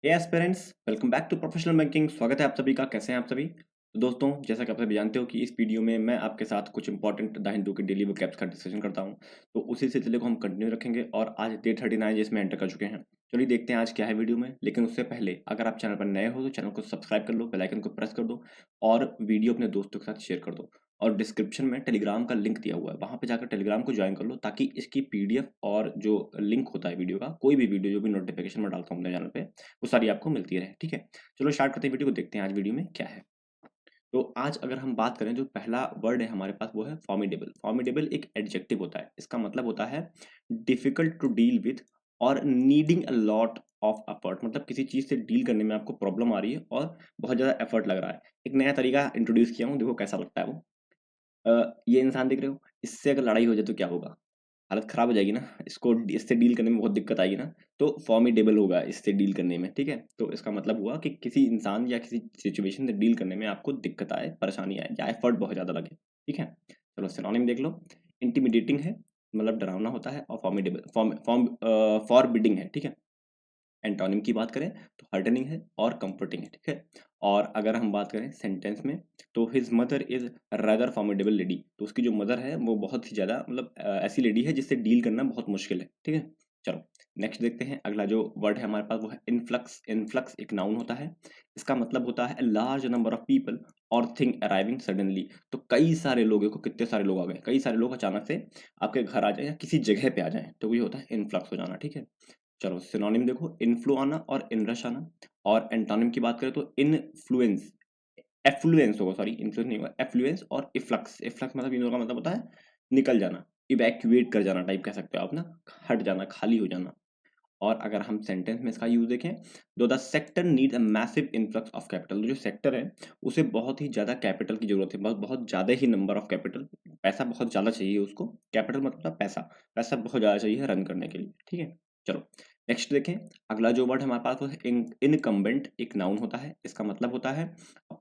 Hey aspirants, welcome back to professional banking. स्वागत है आप सभी का। कैसे हैं आप सभी? तो दोस्तों, जैसा कि आप सभी जानते हो कि इस वीडियो में मैं आपके साथ कुछ इंपॉर्टेंट द हिंदू के डेली वोकैब्स का डिस्कशन करता हूं। तो उसी सिलसिले को हम कंटिन्यू रखेंगे और आज डे 39 जिसमें एंटर कर चुके हैं। चलिए देखते हैं आज क्या है वीडियो में। लेकिन उससे पहले अगर आप चैनल पर नए हो तो चैनल को सब्सक्राइब कर लो, बेल आइकन को प्रेस कर दो और वीडियो अपने दोस्तों के साथ शेयर कर दो। और डिस्क्रिप्शन में टेलीग्राम का लिंक दिया हुआ है, वहां पे जाकर टेलीग्राम को ज्वाइन कर लो ताकि इसकी पीडीएफ और जो लिंक होता है वीडियो का, कोई भी वीडियो जो भी नोटिफिकेशन में डालता हूँ अपने चैनल पे, वो सारी आपको मिलती रहे। ठीक है, चलो स्टार्ट करते हैं वीडियो को, देखते हैं आज वीडियो में क्या है। तो आज अगर हम बात करें, जो पहला वर्ड है हमारे पास वो है फॉर्मिडेबल। फॉर्मिडेबल एक एडजेक्टिव होता है। इसका मतलब होता है डिफिकल्ट टू डील विथ और needing a lot of effort. मतलब किसी चीज से डील करने में आपको प्रॉब्लम आ रही है और बहुत ज्यादा एफर्ट लग रहा है। एक नया तरीका इंट्रोड्यूस किया हूँ, देखो कैसा लगता है वो। ये इंसान दिख रहे हो, इससे अगर लड़ाई हो जाए तो क्या होगा? हालत खराब हो जाएगी ना। इससे डील करने में बहुत दिक्कत आएगी ना। तो फॉर्मिडेबल होगा इससे डील करने में। ठीक है, तो इसका मतलब हुआ कि किसी इंसान या किसी सिचुएशन से डील करने में आपको दिक्कत आए, परेशानी आए या एफर्ट बहुत ज्यादा लगे। ठीक है, चलो सिनोनिम देख लो। इंटिमिडेटिंग है, मतलब डरावना होता है। और फॉर्मिडेबल फॉर्म फॉर्म फॉरबिडिंग है। ठीक है, एंटोनिम की बात करें तो हर्टनिंग है और कंफर्टिंग है। ठीक है, और अगर हम बात करें सेंटेंस में, तो his mother is rather formidable lady. तो उसकी जो मदर है वो बहुत ही ज्यादा, मतलब ऐसी लेडी है जिससे डील करना बहुत मुश्किल है। ठीक है, चलो नेक्स्ट देखते हैं। अगला जो वर्ड है हमारे पास वो है इनफ्लक्स। इनफ्लक्स एक नाउन होता है। इसका मतलब होता है लार्ज नंबर ऑफ पीपल और थिंग अराइविंग सडनली। तो कई सारे लोगों को, कितने सारे लोग आ गए, कई सारे लोग अचानक से आपके घर आ जाए या किसी जगह पे आ जाए, तो ये होता है इनफ्लक्स हो जाना। ठीक है, चलो सिनोनिम देखो, इन्फ्लू आना और इनरश आना। और एंटोनिम की बात करें तो इनफ्लुएंस, एफ्लुएंस होगा, सॉरी इन्फ्लुएंस नहीं होगा, एफ्लुएंस और इफ्लक्स। इफ्लक्स मतलब इन दोनों का मतलब होता है निकल जाना, इवैक्यूएट कर जाना टाइप कह सकते हो आप ना, हट जाना, खाली हो जाना। और अगर हम सेंटेंस में इसका यूज देखें, दो the sector need a massive influx of capital. जो सेक्टर है उसे बहुत ही ज्यादा कैपिटल की जरूरत है, बहुत बहुत ज्यादा ही नंबर ऑफ कैपिटल, पैसा बहुत ज्यादा चाहिए उसको। कैपिटल मतलब पैसा, पैसा बहुत ज्यादा चाहिए रन करने के लिए। ठीक है, चलो नेक्स्ट देखें। अगला जो वर्ड हमारे पास वो है इनकम्बेंट। एक नाउन होता है। इसका मतलब होता है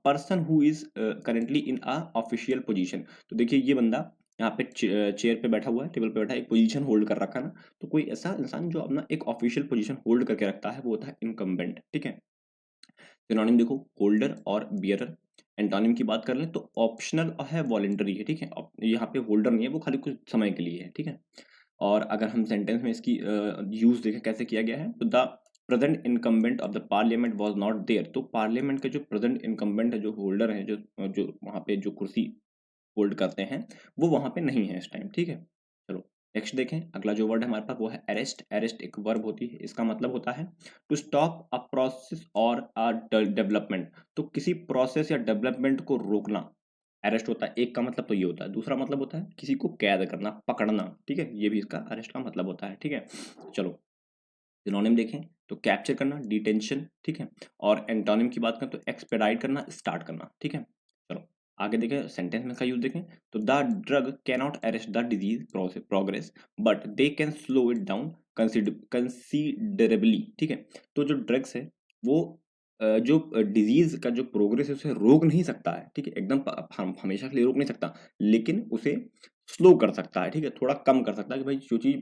person who is currently in a official position. तो देखिए ये बंदा यहाँ पे चेयर पे बैठा हुआ है, टेबल पे बैठा है, एक पोजीशन होल्ड कर रखा है ना। तो कोई ऐसा इंसान जो अपना एक ऑफिशियल पोजीशन होल्ड करके रखता है वो होता है इनकम्बेंट। ठीक है, सिनोनिम देखो, होल्डर और बियरर। एंटोनिम की बात कर लें तो ऑप्शनल है, वॉलेंटरी है। ठीक है, यहाँ पे होल्डर नहीं है, वो खाली कुछ समय के लिए है। ठीक है, और अगर हम सेंटेंस में इसकी यूज देखें कैसे किया गया है, तो the present incumbent of the parliament was not there. तो पार्लियामेंट के जो प्रेजेंट इनकम्बेंट है, जो होल्डर है, जो जो वहाँ पे जो कुर्सी होल्ड करते हैं, वो वहाँ पे नहीं है इस टाइम। ठीक है, चलो नेक्स्ट देखें। अगला जो वर्ड है हमारे पास वो है अरेस्ट। अरेस्ट एक वर्ब होती है। इसका मतलब होता है टू स्टॉप अ प्रोसेस और अ डेवलपमेंट। तो किसी प्रोसेस या डेवलपमेंट को रोकना अरेस्ट होता है। एक का मतलब तो ये होता है, दूसरा मतलब होता है किसी को कैद करना, पकड़ना। ठीक है, ये भी इसका अरेस्ट का मतलब होता है। ठीक है, चलो सिनोनिम देखें तो कैप्चर करना, डिटेंशन। ठीक है, और एंटोनिम की बात करें तो एक्सपेडाइट करना, स्टार्ट करना। ठीक है, चलो आगे देखें, सेंटेंस में इसका यूज देखें तो the drug cannot arrest the disease progress but they can slow it down considerably. ठीक है, तो जो ड्रग्स है वो जो डिजीज का जो प्रोग्रेस है उसे रोक नहीं सकता है। ठीक है, एकदम हमेशा के लिए रोक नहीं सकता, लेकिन उसे स्लो कर सकता है। ठीक है, थोड़ा कम कर सकता है कि भाई जो चीज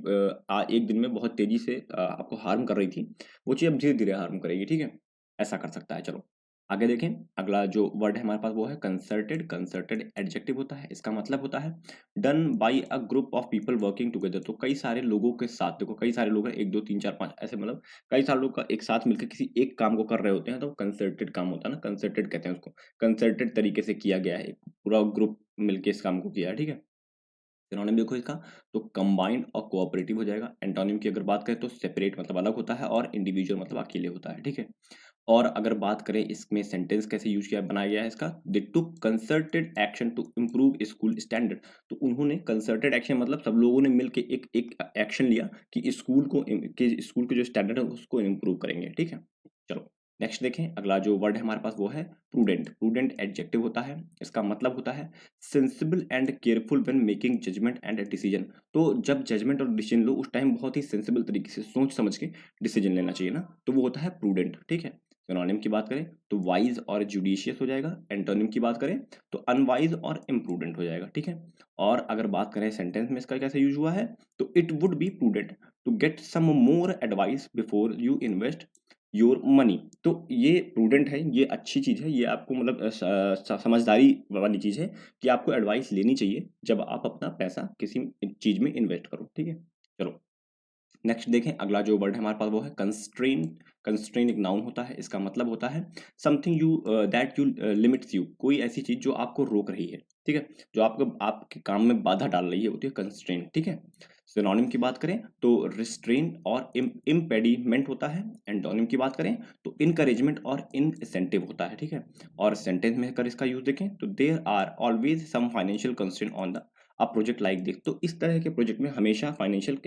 एक दिन में बहुत तेजी से आपको हार्म कर रही थी, वो चीज अब धीरे धीरे हार्म करेगी। ठीक है, ऐसा कर सकता है। चलो आगे देखें। अगला जो वर्ड है हमारे पास वो है कंसर्टेड। कंसर्टेड एडजेक्टिव होता है। इसका मतलब होता है done by a group of people working together. तो कई सारे लोगों के साथ, देखो कई सारे लोग हैं, एक दो तीन चार पांच ऐसे, मतलब कई सारे लोग का एक साथ मिलकर किसी एक काम को कर रहे होते हैं, तो कंसर्टेड काम होता है ना, कंसर्टेड कहते हैं उसको। कंसर्टेड तरीके से किया गया है, पूरा ग्रुप मिलकर इस काम को किया है। ठीक है, सिनोनिम देखो इसका, तो कंबाइंड और कोऑपरेटिव हो जाएगा। एंटोनिम की अगर बात करें तो सेपरेट मतलब अलग होता है और इंडिविजुअल मतलब अकेले होता है। ठीक है, और अगर बात करें इसमें सेंटेंस कैसे यूज किया बनाया गया है इसका, they took concerted action to improve school standard. तो उन्होंने कंसर्टेड एक्शन मतलब सब लोगों ने मिलकर एक एक एक्शन लिया कि स्कूल के जो स्टैंडर्ड है उसको इम्प्रूव करेंगे। ठीक है, चलो नेक्स्ट देखें। अगला जो वर्ड है हमारे पास वो है प्रूडेंट। प्रूडेंट एडजेक्टिव होता है। इसका मतलब होता है sensible and careful when making judgment and decision. तो जब जजमेंट और डिसीजन लो उस टाइम बहुत ही सेंसिबल तरीके से सोच समझ के डिसीजन लेना चाहिए ना, तो वो होता है प्रूडेंट। ठीक है, सिनोनिम की बात करें तो वाइज और जुडिशियस हो जाएगा। एंटोनिम की बात करें तो अनवाइज और इम्प्रूडेंट हो जाएगा। ठीक है, और अगर बात करें सेंटेंस में इसका कैसे यूज हुआ है, तो it would be prudent to get some more advice before you invest your money. तो ये प्रूडेंट है, ये अच्छी चीज़ है, ये आपको मतलब समझदारी वाली चीज़ है कि आपको एडवाइस लेनी चाहिए जब आप अपना पैसा किसी चीज़ में इन्वेस्ट करो, ठीक है। चलो नेक्स्ट देखें, अगला जो वर्ड है हमारे पास वो है कंस्ट्रेन। कंस्ट्रेन एक नाउन होता है, इसका मतलब होता है something you that you limits you, कोई ऐसी चीज जो आपको रोक रही है, ठीक है, जो आपको आपके काम में बाधा डाल रही है, होती है कंस्ट्रेन, ठीक है। सिनोनिम की बात करें तो रिस्ट्रेन और इम्पेडिमेंट होता है। एंटोनिम की बात करें तो इनकरेजमेंट और इंसेंटिव होता है, ठीक है। और सेंटेंस में अगर इसका यूज देखें तो there are always some financial constraint on the uh project like this. तो इस तरह के प्रोजेक्ट में हमेशा फाइनेंशियल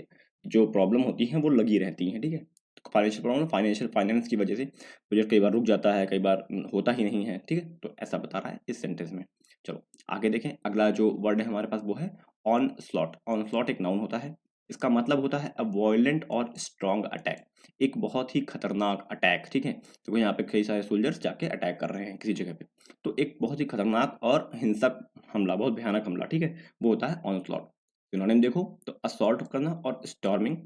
जो प्रॉब्लम होती हैं वो लगी रहती हैं, ठीक है। तो फाइनेंशियल प्रॉब्लम, फाइनेंशियल फाइनेंस की वजह से प्रोजेक्ट कई बार रुक जाता है, कई बार होता ही नहीं है, ठीक है। तो ऐसा बता रहा है इस सेंटेंस में। चलो आगे देखें, अगला जो वर्ड है हमारे पास वो है ऑन स्लॉट। ऑन स्लॉट एक नाउन होता है, इसका मतलब होता है अ वॉयलेंट और स्ट्रॉन्ग अटैक, एक बहुत ही खतरनाक अटैक, ठीक है। तो यहाँ पे कई सारे सोल्जर्स जाके अटैक कर रहे हैं किसी जगह पे, तो एक बहुत ही खतरनाक और हिंसक हमला, बहुत भयानक हमला, ठीक है, वो होता है ऑन स्लॉट। सिनोनिम देखो तो असॉल्ट करना और स्टॉर्मिंग।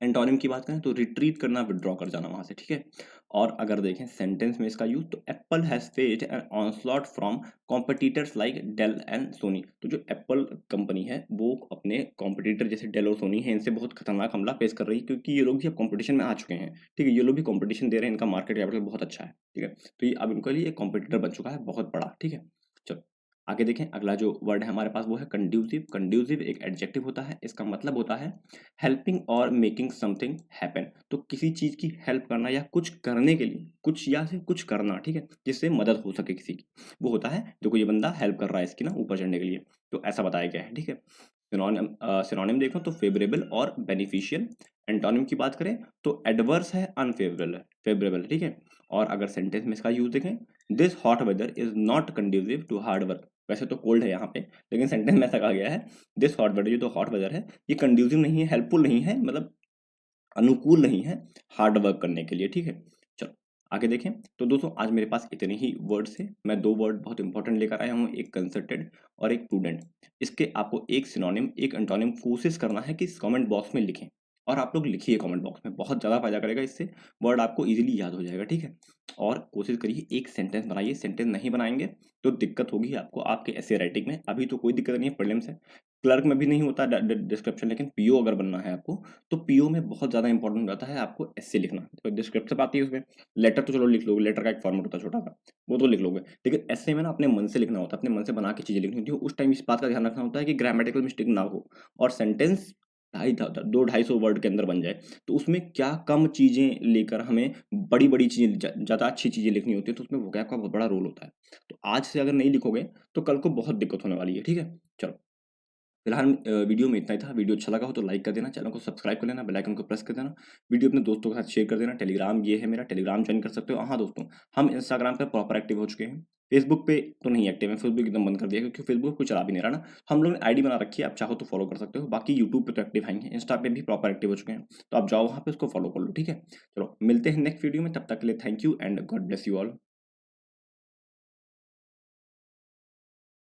एंटोनिम की बात करें तो रिट्रीट करना, विड्रॉ कर जाना वहां से, ठीक है। और अगर देखें सेंटेंस में इसका यूज तो Apple has faced an onslaught from competitors like Dell and Sony. तो जो एप्पल कंपनी है वो अपने कॉम्पिटिटर जैसे डेल और सोनी है इनसे बहुत खतरनाक हमला फेस कर रही है, क्योंकि ये लोग भी अब कॉम्पिटिशन में आ चुके हैं, ठीक है। ये लोग भी कॉम्पिटिशन दे रहे हैं, इनका मार्केट कैपिटल बहुत अच्छा है, ठीक है। तो ये अब इनके लिए कॉम्पिटिटर बन चुका है बहुत बड़ा, ठीक है। चलो आगे देखें, अगला जो वर्ड है हमारे पास वो है कंड्यूसिव। कंड्यूसिव एक एडजेक्टिव होता है, इसका मतलब होता है हेल्पिंग और मेकिंग समथिंग हैपन। तो किसी चीज की हेल्प करना या कुछ करने के लिए, कुछ या फिर कुछ करना, ठीक है, जिससे मदद हो सके किसी की, वो होता है। देखो ये बंदा हेल्प कर रहा है इसकी ना ऊपर चढ़ने के लिए, तो ऐसा बताया गया है, ठीक है। सिनोनिम देखो तो फेवरेबल और बेनिफिशियल। एंटोनिम की बात करें तो एडवर्स है, अनफेवरेबल है, फेवरेबल, ठीक है। और अगर सेंटेंस में इसका यूज देखें, this hot weather is not conducive to hard work. वैसे तो कोल्ड है यहाँ पे, लेकिन सेंटेंस में ऐसा कहा गया है, दिस हॉट वेदर, ये तो हॉट वेदर है, ये कंड्यूसिव नहीं है, हेल्पफुल नहीं है, मतलब अनुकूल नहीं है हार्ड वर्क करने के लिए, ठीक है। चलो आगे देखें, तो दोस्तों आज मेरे पास इतने ही वर्ड्स हैं। मैं दो वर्ड बहुत इंपॉर्टेंट लेकर आया हूँ, एक कंसर्टेड और एक प्रूडेंट। इसके आपको एक सिनोनिम एक एंटोनिम कोशिश करना है कि कमेंट बॉक्स में लिखें, और आप लोग लिखिए कमेंट बॉक्स में, बहुत ज़्यादा फायदा करेगा इससे, वर्ड आपको इजीली याद हो जाएगा, ठीक है। और कोशिश करिए एक सेंटेंस बनाइए, सेंटेंस नहीं बनाएंगे तो दिक्कत होगी आपको आपके ऐसे राइटिंग में। अभी तो कोई दिक्कत नहीं है, प्रीलिम्स है, क्लर्क में भी नहीं होता डिस्क्रिप्शन, लेकिन पीओ अगर बनना है आपको तो पीओ में बहुत ज़्यादा इंपॉर्टेंट हो जाता है आपको एसए लिखना। तो डिस्क्रिप्शन आती है उसमें, लेटर तो चलो लिख लोगे, लेटर का एक फॉर्मेट होता है छोटा सा, वो तो लिख लोगे, लेकिन एसए में ना अपने मन से लिखना होता है, अपने मन से बना के चीज़ें लिखनी होती है। उस टाइम इस बात का ध्यान रखना होता है कि ग्रामेटिकल मिस्टेक ना हो, और सेंटेंस 200-250 वर्ड के अंदर बन जाए। तो उसमें क्या कम चीज़ें लेकर हमें बड़ी बड़ी चीज़ें, ज़्यादा अच्छी चीज़ें लिखनी होती है, तो उसमें वोकैब का बहुत बड़ा रोल होता है। तो आज से अगर नहीं लिखोगे तो कल को बहुत दिक्कत होने वाली है, ठीक है। चलो फिलहाल वीडियो में इतना ही था। वीडियो अच्छा लगा हो तो लाइक कर देना, चैनल को सब्सक्राइब कर लेना, बेल आइकन को प्रेस कर देना, वीडियो अपने दोस्तों के साथ शेयर कर देना। टेलीग्राम ये है मेरा, टेलीग्राम ज्वाइन कर सकते हो। हाँ दोस्तों, हम इंस्टाग्राम पे प्रॉपर एक्टिव हो चुके हैं, फेसबुक पे तो नहीं एक्टिव है, फेसबुक एकदम बंद कर दिया क्योंकि फेसबुक कोई चला भी नहीं रहा ना। हम लोग ने आईडी बना रखी है, आप चाहो तो फॉलो कर सकते हो। बाकी यूट्यूब पे तो एक्टिव हैं, इंस्टा पे भी प्रॉपर एक्टिव हो चुके हैं, तो आप जाओ वहाँ पे उसको फॉलो कर लो, ठीक है। चलो मिलते हैं नेक्स्ट वीडियो में, तब तक के लिए thank you and God bless you all.